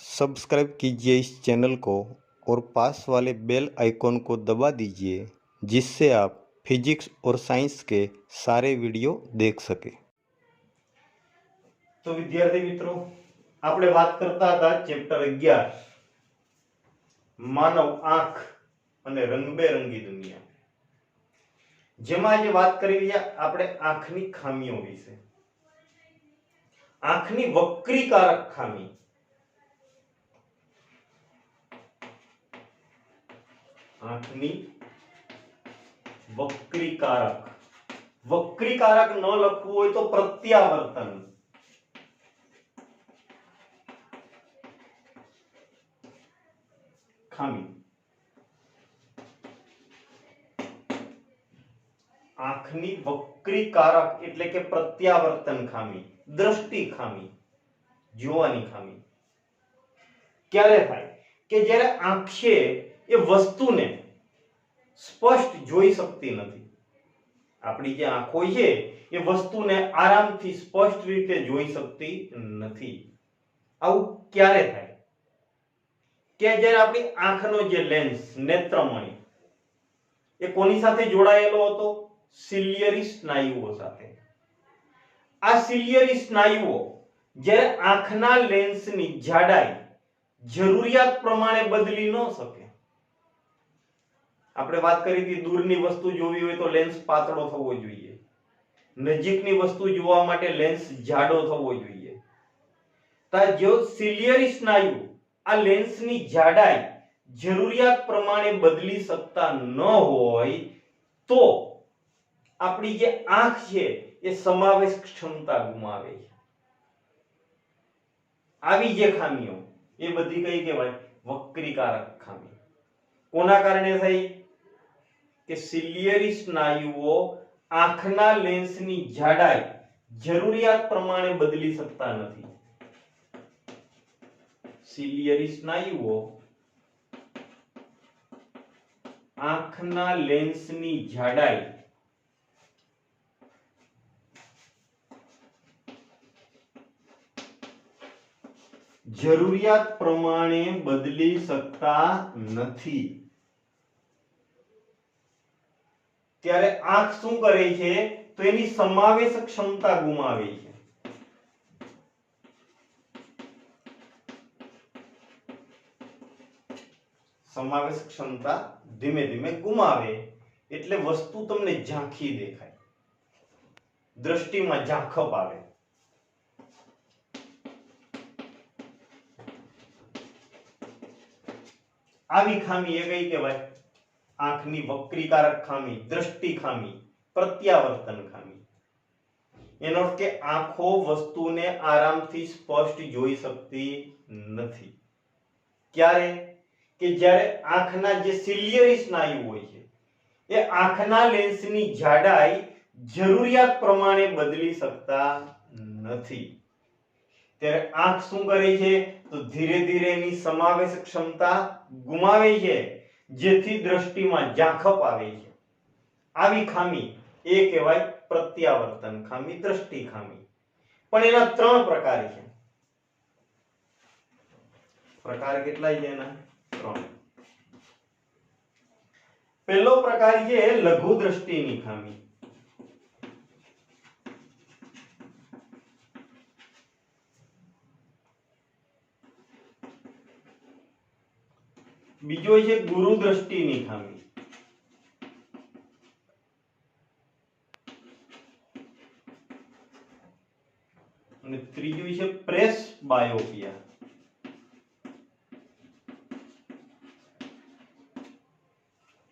Subscribe कीजिए इस channel को और पास वाले बेल आइकॉन को दबा दीजिए जिससे आप फिजिक्स और साइंस के सारे वीडियो देख सके। तो विद्यार्थी मित्रों, આપણે વાત કરતા હતા ચેપ્ટર 11 માનવ આંખ અને રંગબેરંગી દુનિયા, જેમાં આજે વાત કરી રહ્યા આપણે આંખની ખામીઓ વિશે। આંખની વક્રીકારક ખામી, આંખની વક્રીકારક, વક્રીકારક ન લખવું હોય તો પ્રત્યાવર્તન, ખામી। આંખની વક્રીકારક એટલે કે પ્રત્યાવર્તન ખામી, દ્રષ્ટિ ખામી, જોવાની ખામી। ક્યારે થાય કે જ્યારે આંખ છે એ વસ્તુને સ્પષ્ટ જોઈ શકતી નથી। આપણી જે આંખો છે એ વસ્તુને આરામથી સ્પષ્ટ રીતે જોઈ શકતી નથી। આવું ક્યારે થાય કે જ્યારે આપણી આંખનો જે લેન્સ નેત્રમણિ એ કોની સાથે જોડાયેલો હતો? સિલિયરી સ્નાયુઓ સાથે। આ સિલિયરી સ્નાયુઓ જ્યારે આંખના લેન્સની જાડાઈ જરૂરિયાત પ્રમાણે બદલી ન શકે। આપણે વાત કરી હતી દૂરની વસ્તુ જોવી હોય તો લેન્સ પાતળો થવો જોઈએ, નજીકની વસ્તુ જોવા માટે લેન્સ જાડો થવો જોઈએ। તો જો સિલિયરી સ્નાયુ આ લેન્સની જાડાઈ જરૂરિયાત પ્રમાણે બદલી શકતા ન હોય તો આપણી જે આંખ છે એ સમાવેશ ક્ષમતા ગુમાવે છે। આવી જે ખામીઓ એ બધી કઈ કહેવાય? વક્રીકારક ખામી। કોના કારણે થઈ? કે સિલિયરી સ્નાયુઓ આંખના લેન્સની જાડાઈ જરૂરિયાત પ્રમાણે બદલી શકતા નથી। સિલિયરી સ્નાયુઓ આંખના લેન્સની જાડાઈ જરૂરિયાત પ્રમાણે બદલી શકતા નથી। ત્યારે આંખ શું કરે છે? તો એની સમાવેશ ક્ષમતા ગુમાવે છે। સમાવેશ ક્ષમતા ધીમે ધીમે ગુમાવે એટલે વસ્તુ તમને ઝાંખી દેખાય, દ્રષ્ટિમાં ઝાંખપ આવે। આવી ખામી એ કઈ કહેવાય? આંખની વક્રીકારક ખામી, દ્રષ્ટિ ખામી, પ્રત્યાવર્તન ખામી। એનો અર્થ કે આંખો વસ્તુને આરામથી સ્પષ્ટ જોઈ શકતી નથી। ક્યારે? કે જ્યારે આંખના જે સિલિયરી સ્નાયુ હોય છે એ આંખના લેન્સની જાડાઈ જરૂરિયાત પ્રમાણે બદલી શકતા નથી। ત્યારે આંખ શું કરે છે? તો ધીરે ધીરે એની સમાવેશ ક્ષમતા ગુમાવે છે, જેથી દ્રષ્ટિમાં ઝાંખપ આવે છે। આવી ખામી એ કહેવાય પ્રત્યાવર્તન ખામી, દ્રષ્ટિ ખામી। પણ એના ત્રણ પ્રકાર છે। પ્રકાર કેટલા છે એના? ત્રણ। પહેલો પ્રકાર છે લઘુ દ્રષ્ટિની ખામી। બીજો છે ગુરુ દ્રષ્ટિની ખામી। અને ત્રીજું છે પ્રેસ બાયોપિયા।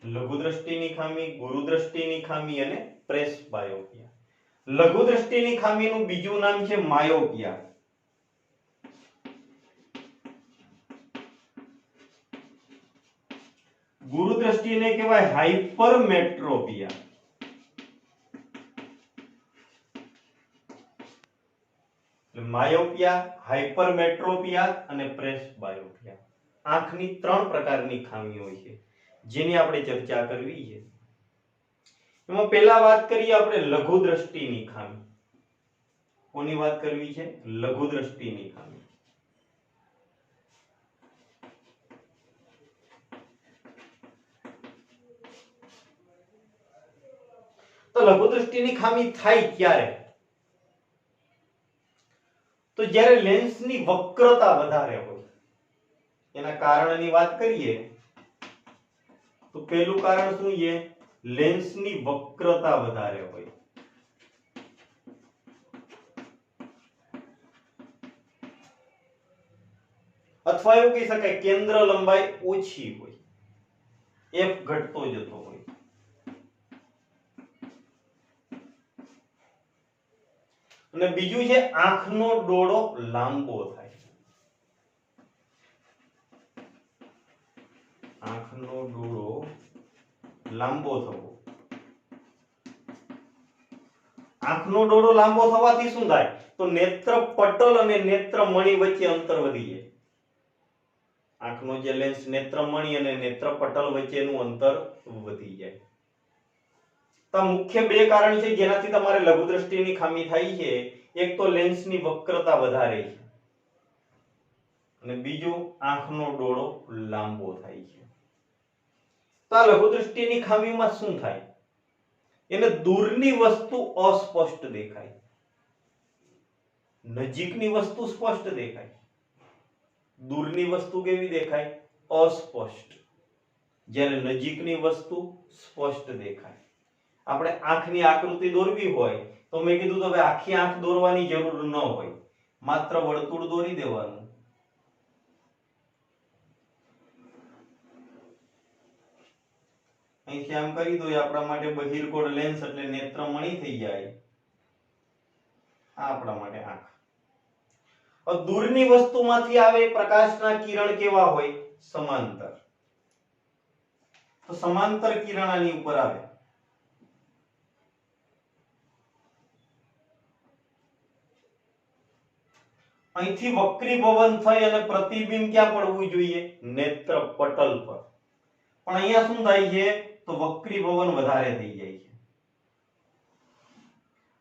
લઘુ દ્રષ્ટિની ખામી, ગુરુ દ્રષ્ટિની ખામી અને પ્રેસ બાયોપિયા। લઘુ દ્રષ્ટિની ખામીનું બીજું નામ છે માયોપિયા। ગુરુ દ્રષ્ટિને કહેવાય હાઇપરમેટ્રોપિયા। માયોપિયા, હાઇપરમેટ્રોપિયા અને પ્રેસ બાયોપિયા, આંખની ત્રણ પ્રકારની ખામી હોય છે જેની આપણે ચર્ચા કરવી છે। એમાં પહેલા વાત કરીએ આપણે લઘુ દ્રષ્ટિની ખામી। કોની વાત કરવી છે? લઘુ દ્રષ્ટિની ખામી। તો લઘુદ્રષ્ટિની ખામી થાય ક્યારે? તો જ્યારે લેન્સની વક્રતા વધારે હોય. એના કારણની વાત કરીએ તો પહેલું કારણ શું છે? લેન્સની વક્રતા વધારે હોય. અથવા એવું કહી શકાય કેન્દ્ર લંબાઈ ઓછી હોય, f ઘટતો જતો હોય. અને બીજું છે આંખનો ડોળો લાંબો થાય. આંખનો ડોળો લાંબો થવો. આંખનો ડોળો લાંબો થવાથી શું થાય? તો નેત્ર પટલ અને નેત્રમણિ વચ્ચે અંતર વધી જાય. આંખનો જે લેન્સ નેત્રમણિ અને નેત્રપટલ વચ્ચેનું અંતર વધી જાય. તો મુખ્ય બે કારણ છે જેનાથી તમારે લઘુદ્રષ્ટિની ખામી થાય છે. એક તો લેન્સની વક્રતા વધારે છે અને બીજું આંખનો ડોળો લાંબો થાય છે. તો આ લઘુદ્રષ્ટિની ખામીમાં શું થાય? એને દૂરની વસ્તુ અસ્પષ્ટ દેખાય, નજીકની વસ્તુ સ્પષ્ટ દેખાય. દૂરની વસ્તુ કેવી દેખાય? અસ્પષ્ટ. જ્યારે નજીકની વસ્તુ સ્પષ્ટ દેખાય. આપણે આંખની આકૃતિ દોરવી હોય તો મેં કીધું તો હવે આખી આંખ દોરવાની જરૂર ન હોય, માત્ર વર્તુળ દોરી દેવાનું. અહીંથી આમ કરી દો, આપણા માટે બહિર્ગોળ લેન્સ એટલે નેત્રમણિ થઈ જાય. આ આપણા માટે આંખ. દૂરની વસ્તુમાંથી આવે પ્રકાશના કિરણ કેવા હોય? સમાંતર. તો સમાંતર કિરણ આની ઉપર આવે. અહીંથી વક્રીભવન થઈ અને પ્રતિબિંબ ક્યાં પડવું જોઈએ? નેત્ર પટલ પર. પણ અહીંયા શું થાય છે? તો વક્રીભવન વધારે થઈ જાય છે.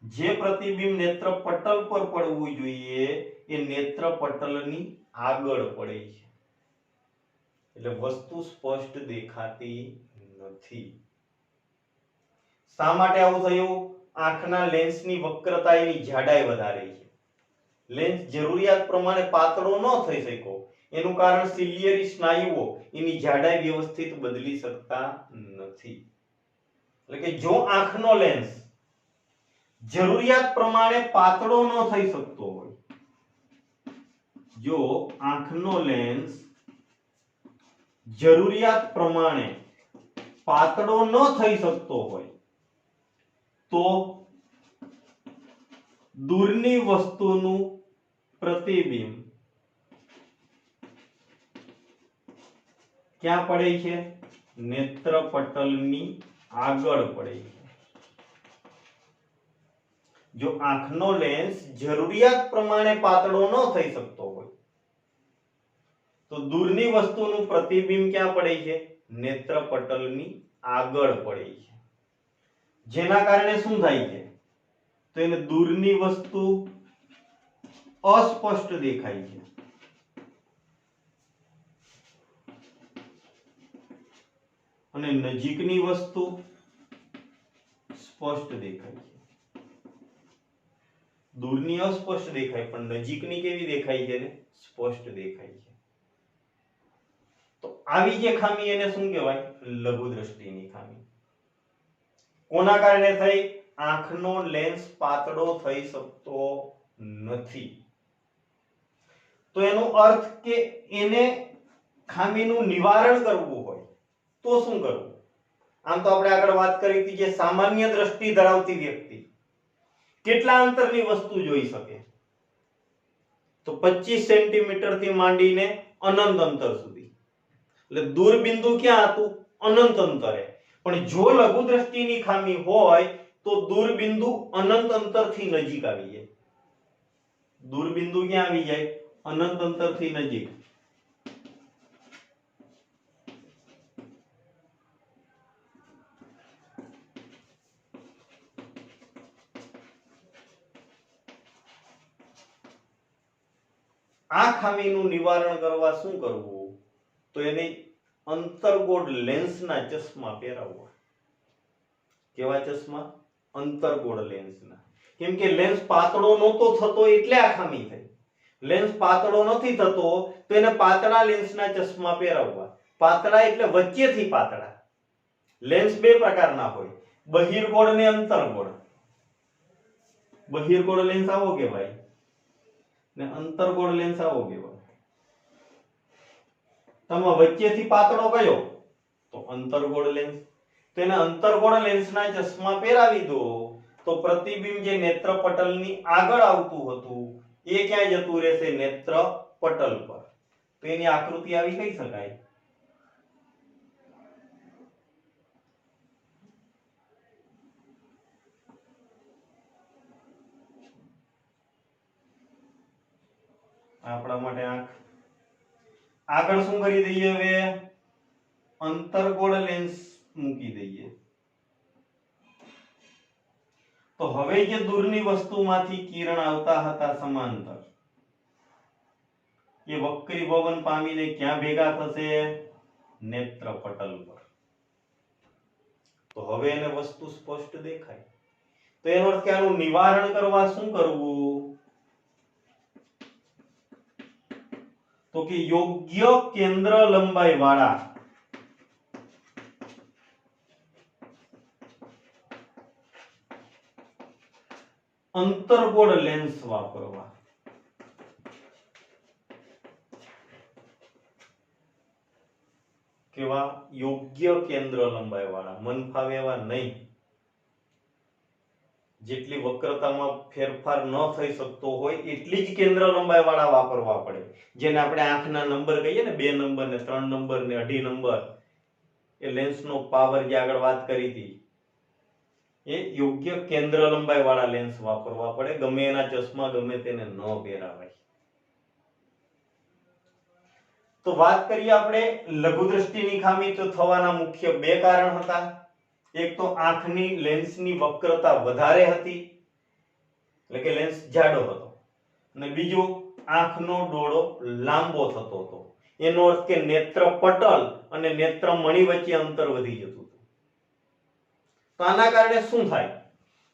જે પ્રતિબિંબ નેત્ર પટલ પર પડવું જોઈએ એ નેત્ર પટલની આગળ પડે છે, એટલે વસ્તુ સ્પષ્ટ દેખાતી નથી. શા માટે આવું થયું? આંખના લેન્સની વક્રતા એની જાડાઈ વધારે છે. લેન્સ જરૂરિયાત પ્રમાણે પાતળો ન થઈ શક્યો. એનું કારણ સિલિયરી સ્નાયુઓ એની જાડાઈ વ્યવસ્થિત બદલી શકતા નથી. એટલે કે જો આંખનો લેન્સ જરૂરિયાત પ્રમાણે પાતળો ન થઈ શકતો હોય, જો આંખનો લેન્સ જરૂરિયાત પ્રમાણે પાતળો ન થઈ શકતો હોય તો દૂરની વસ્તુનું પ્રતિબિંબ ક્યાં પડે છે? નેત્ર પટલની આગળ પડે છે. જો આંખનો લેન્સ જરૂરિયાત પ્રમાણે પાતળો ન થઈ શકતો હોય તો દૂરની વસ્તુનું પ્રતિબિંબ ક્યાં પડે છે? નેત્ર પટલની આગળ પડે છે. જેના કારણે શું થાય છે? તો એને દૂરની વસ્તુ અસ્પષ્ટ દેખાય છે અને નજીકની વસ્તુ સ્પષ્ટ દેખાય છે. દૂરની અસ્પષ્ટ દેખાય પણ નજીકની કેવી દેખાય છે? સ્પષ્ટ દેખાય છે. તો આવી જે ખામી એને શું કહેવાય? લઘુદ્રષ્ટિની ખામી. કોના કારણે થઈ? આંખનો લેન્સ પાતળો થઈ શકતો નથી. તો એનો અર્થ કે એને ખામીનું નિવારણ કરવું હોય તો શું કરવું? આમ તો આપણે આગળ વાત કરી હતી કે સામાન્ય દ્રષ્ટિ ધરાવતી વ્યક્તિ કેટલા અંતરની વસ્તુ જોઈ શકે? તો 25 સેન્ટીમીટર થી માંડીને અનંત અંતર સુધી. એટલે દૂર બિંદુ ક્યાં હતું? અનંત અંતરે. પણ જો લઘુદ્રષ્ટિની ખામી હોય તો દૂર બિંદુ અનંત અંતરથી નજીક આવી જાય. દૂર બિંદુ ક્યાં આવી જાય? અનંત અંતરથી નજીક. આ ખામીનું નિવારણ કરવા શું કરવું? તો એને અંતર્ગોળ લેન્સના ચશ્મા પહેરાવવા. કેવા ચશ્મા? અંતર્ગોળ લેન્સના. કેમ કે લેન્સ પાતળો નહોતો થતો એટલે આ ખામી થઈ. લેન્સ પાતળો નથી થતો તો એને પાતળા લેન્સના ચશ્મા પહેરવવા. પાતળા એટલે વચ્ચેથી પાતળા. લેન્સ બે પ્રકારના હોય, બહિર્ગોળ અને અંતર્ગોળ. બહિર્ગોળ લેન્સ આવો કહેવાય ને અંતર્ગોળ લેન્સ આવો કહેવાય. તમે વચ્ચેથી પાતળો કયો તો અંતર્ગોળ લેન્સ. તો એને અંતર્ગોળ લેન્સના ચશ્મા પહેરાવી દો તો પ્રતિબિંબ જે નેત્રપટલની આગળ આવતું હતું એ ક્યાં જતું રહેશે? નેત્રપટલ પર. તો એની આકૃતિ આવી કહી શકાય. આપણા માટે આંખ. આગળ શું કરી દઈએ? હવે અંતર્ગોળ લેન્સ મૂકી દઈએ. તો હવે જે દૂરની વસ્તુમાંથી કિરણ આવતા હતા સમાંતર, એ વક્રીભવન પામીને ક્યાં ભેગા થશે? નેત્રપટલ પર. તો હવે એને વસ્તુ સ્પષ્ટ દેખાય. તો એનો અર્થ કે આનું નિવારણ કરવા શું કરવું? તો કે યોગ્ય કેન્દ્ર લંબાઈ વાળા અંતર્ગોળ લેન્સ વાપરવા. કેવા? યોગ્ય કેન્દ્ર લંબાઈ વાળા. મન ફાવે એવા નહીં. જેટલી વક્રતામાં ફેરફાર ન થઈ શકતો હોય એટલી જ કેન્દ્ર લંબાઈ વાળા વાપરવા પડે. જેને આપણે આંખના નંબર કહીએ ને, 2 નંબર ને 3 નંબર ને 2.5 નંબર, એ લેન્સનો પાવર જે આગળ વાત કરી હતી, એ યોગ્ય કેન્દ્ર લંબાઈ વાળા લેન્સ વાપરવા પડે. ગમે એના ચશ્મા ગમે તેને ન પહેરાવાય. તો વાત કરીએ આપણે લઘુ દ્રષ્ટિની ખામી. તો થવાના મુખ્ય 2 કારણ હતા. એક તો આંખની લેન્સની વક્રતા વધારે હતી, એટલે કે લેન્સ જાડો હતો, અને બીજું આંખનો ડોળો લાંબો થતો હતો. એનો અર્થ કે નેત્રપટલ અને નેત્રમણિ વચ્ચે અંતર વધી જતું હતું. તો આના કારણે શું થાય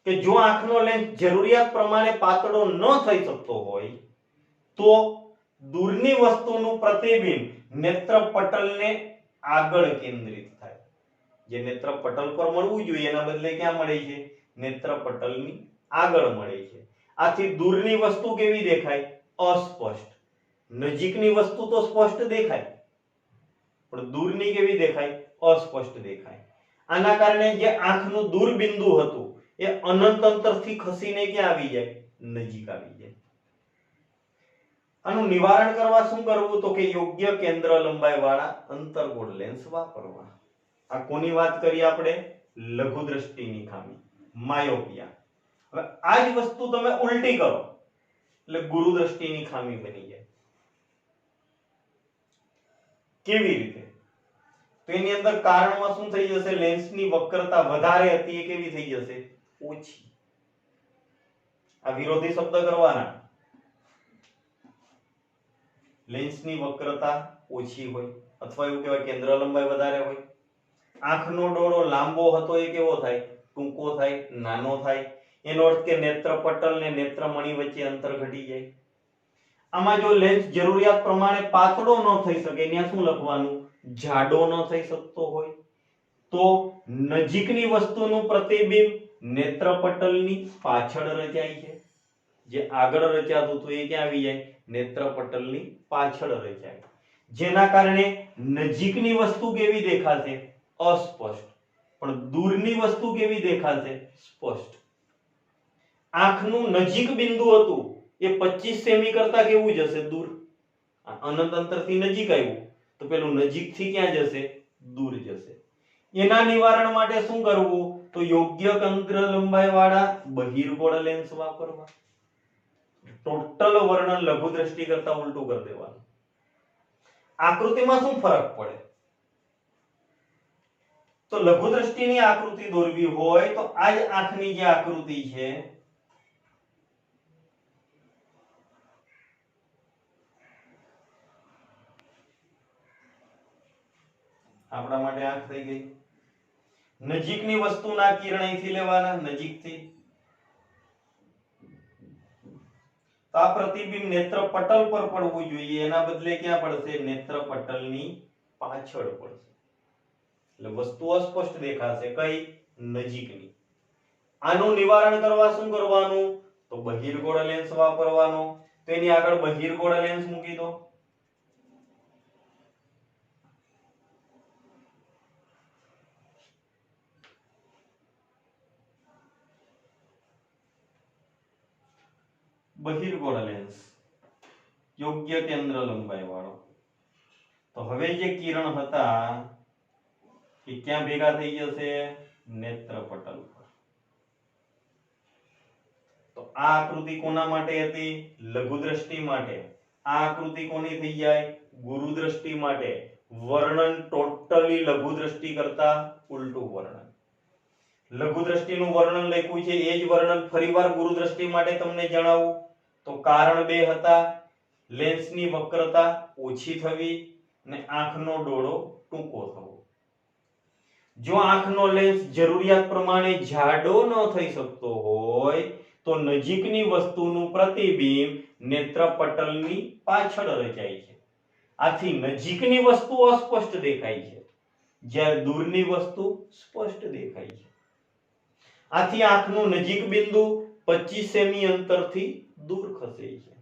કે જો આંખનો લેન્સ જરૂરિયાત પ્રમાણે પાતળો ન થઈ શકતો હોય તો દૂરની વસ્તુનું પ્રતિબિંબ નેત્રપટલને આગળ કેન્દ્રિત થાય. જે નેત્રપટલ પર મળવું જોઈએ એના બદલે ક્યાં મળે છે? નેત્રપટલની આગળ મળે છે. આથી દૂરની વસ્તુ કેવી દેખાય? અસ્પષ્ટ. નજીકની વસ્તુ તો સ્પષ્ટ દેખાય, પણ દૂરની કેવી દેખાય? અસ્પષ્ટ દેખાય. આના કારણે જે આંખનું દૂર બિંદુ હતું એ અનંત અંતરથી ખસીને ક્યાં આવી જાય? નજીક આવી જાય. આનું નિવારણ કરવા શું કરવું? તો કે યોગ્ય કેન્દ્ર લંબાઈ વાળા અંતર્ગોળ લેન્સ વાપરવા. આ કોની વાત કરી આપણે? લઘુ દ્રષ્ટિની ખામી, માયોપિયા. હવે આ જ વસ્તુ તમે ઉલટી કરો એટલે ગુરુ દ્રષ્ટિની ખામી બની જાય. કેવી રીતે? તો એની અંદર કારણમાં શું થઈ જશે? લેન્સની વક્રતા વધારે હતી એ કેવી થઈ જશે? ઓછી. આ વિરોધી શબ્દ કરવાના. લેન્સની વક્રતા ઓછી હોય અથવા એવું કહેવાય કેન્દ્ર લંબાઈ વધારે હોય. આંખનો ડોળો લાંબો હતો એ કેવો થાય? ટૂંકો થાય, નાનો થાય. એનો અર્થ કે નેત્રપટલ ને નેત્રમણિ વચ્ચે અંતર ઘટી જાય. આમાં જો લેન્સ જરૂરિયાત પ્રમાણે પાતળો ન થઈ શકે, ત્યાં શું લખવાનું? જાડો ન થઈ શકતો હોય તો નજીકની વસ્તુનું પ્રતિબિંબ નેત્રપટલની પાછળ રચાય છે. જે આગળ રચાતું હતું એ ક્યાં આવી જાય? નેત્રપટલની પાછળ રચાય. જેના કારણે નજીકની વસ્તુ કેવી દેખાશે? અસ્પષ્ટ. પણ દૂરની વસ્તુ કેવી દેખાશે? સ્પષ્ટ. આંખનું નજીક બિંદુ હતું એ 25 સેમી કરતા કેવું જશે? દૂર. અનંત અંતરથી નજીક આવ્યું તો પેલું નજીકથી ક્યાં જશે? દૂર જશે. એના નિવારણ માટે શું કરવું? તો યોગ્ય કેન્દ્ર લંબાઈ વાળા બહિર્ગોળ લેન્સ વાપરવા. ટોટલ વર્ણન લઘુ દ્રષ્ટિ કરતા ઉલટું કરી દેવાનું. આકૃતિમાં શું ફરક પડે? તો લઘુ દ્રષ્ટિની આકૃતિ દોરવી હોય તો આ જ આંખની જે આકૃતિ છે આપણા માટે આંખ થઈ ગઈ. નજીકની વસ્તુના કિરણ અહીંથી લેવાના, નજીકથી. તો આ પ્રતિબિંબ નેત્ર પટલ પર પડવું જોઈએ, એના બદલે ક્યાં પડશે? નેત્ર પટલની પાછળ પડશે. એટલે વસ્તુ અસ્પષ્ટ દેખાશે. કઈ? નજીકની. આનું નિવારણ કરવા શું કરવાનું? તો બહિર્ગોળ લેન્સ વાપરવાનો. તો એની આગળ બહિર્ગોળ લેન્સ મૂકી દો. બહિર્ગોળ લેન્સ યોગ્ય કેન્દ્ર લંબાઈ વાળો. તો હવે જે કિરણ હતા એ ક્યાં ભેગા થઈ જશે? નેત્ર પટલ પર. તો આ આકૃતિ કોના માટે હતી? લઘુ દ્રષ્ટિ માટે. આ આકૃતિ કોની થઈ જાય? ગુરુ દ્રષ્ટિ માટે. વર્ણન ટોટલી લઘુ દ્રષ્ટિ કરતા ઉલટું વર્ણન. લઘુ દ્રષ્ટિનું વર્ણન લખ્યું છે એ જ વર્ણન ફરીવાર ગુરુ દ્રષ્ટિ માટે તમને જણાવું. તો કારણ બે હતા, લેન્સની વક્રતા ઓછી થવી અને આંખનો ડોળો ટૂંકો થવો. જો આંખનો લેન્સ જરૂરિયાત પ્રમાણે જાડો ન થઈ શકતો હોય તો નજીકની વસ્તુનું પ્રતિબિંબ નેત્રપટલની પાછળ રચાય છે. આથી નજીકની વસ્તુ અસ્પષ્ટ દેખાય છે, જ્યારે દૂરની વસ્તુ સ્પષ્ટ દેખાય છે. આથી આંખનું નજીક બિંદુ 25 સેમી અંતરથી દૂર ખસે છે.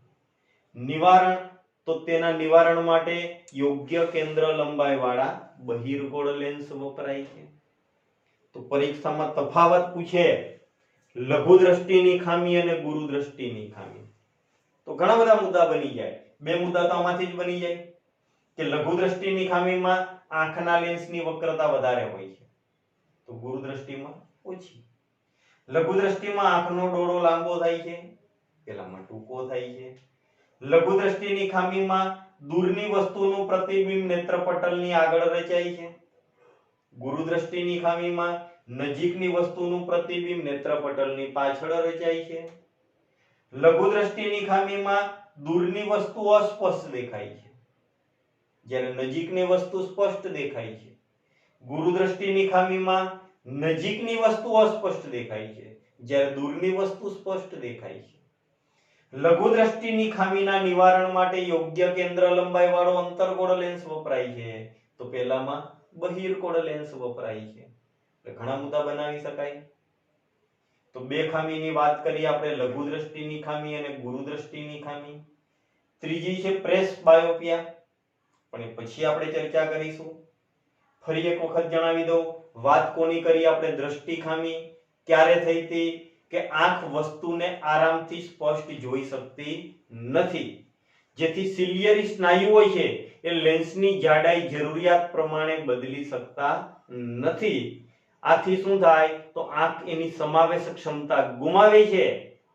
નિવારણ તો તેના નિવારણ માટે યોગ્ય કેન્દ્ર લંબાઈ વાળા બહિર્ગોળ લેન્સ વપરાય છે. તો પરીક્ષામાં તફાવત પૂછે લઘુ દ્રષ્ટિની ખામી અને ગુરુ દ્રષ્ટિની ખામી, તો ઘણા બધા મુદ્દા બની જાય. બે મુદ્દા તો આમાંથી જ બની જાય કે લઘુ દ્રષ્ટિની ખામીમાં આંખના લેન્સની વક્રતા વધારે હોય છે, તો ગુરુ દ્રષ્ટિમાં ઓછી. લઘુ દ્રષ્ટિમાં આંખનો ડોળો લાંબો થાય છે, પેલામાં ટૂંકો થાય છે. લઘુ દ્રષ્ટિની ખામીમાં દૂરની વસ્તુનું પ્રતિબિંબ નેત્રપટલની આગળ રચાય છે. ગુરુ દ્રષ્ટિની ખામીમાં નજીકની વસ્તુનું પ્રતિબિંબ નેત્રપટલની પાછળ રચાય છે. લઘુ દ્રષ્ટિની ખામીમાં દૂરની વસ્તુ અસ્પષ્ટ દેખાય છે, જ્યારે નજીકની વસ્તુ સ્પષ્ટ દેખાય છે. ગુરુ દ્રષ્ટિની ખામીમાં નજીકની વસ્તુ અસ્પષ્ટ દેખાય છે, જ્યારે દૂરની વસ્તુ સ્પષ્ટ દેખાય છે. લઘુ દ્રષ્ટિની ખામીના નિવારણ માટે યોગ્ય કેન્દ્ર લંબાઈ વાળો અંતર્ગોળ લેન્સ વપરાય છે, તો પહેલામાં બહિર્ગોળ લેન્સ વપરાય છે. એટલે ઘણા મુદ્દા બનાવી શકાય. તો બે ખામીની વાત કરી આપણે, લઘુ દ્રષ્ટિની ખામી અને ગુરુ દ્રષ્ટિની ખામી. ત્રીજી છે પ્રેસ બાયોપિયા, પણ એ પછી આપણે ચર્ચા કરીશું. ફરી એક વખત જણાવી દઉં, વાત કોની કરી આપણે? દ્રષ્ટિ ખામી. ક્યારે થઈ હતી? કે આંખ વસ્તુને આરામથી સ્પષ્ટ જોઈ શકતી નથી, જેથી સિલિયરી સ્નાયુ હોય છે એ લેન્સની જાડાઈ જરૂરિયાત પ્રમાણે બદલી શકતા નથી. આથી શું થાય? તો આંખ એની સમાવેશ ક્ષમતા ગુમાવે છે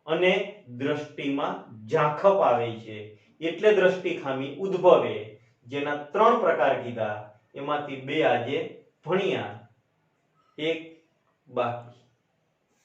અને દ્રષ્ટિમાં ઝાંખપ આવે છે, એટલે દ્રષ્ટિ ખામી ઉદ્ભવે. જેના 3 પ્રકાર કીધા, એમાંથી 2 આજે ભણ્યા, એક બાકી.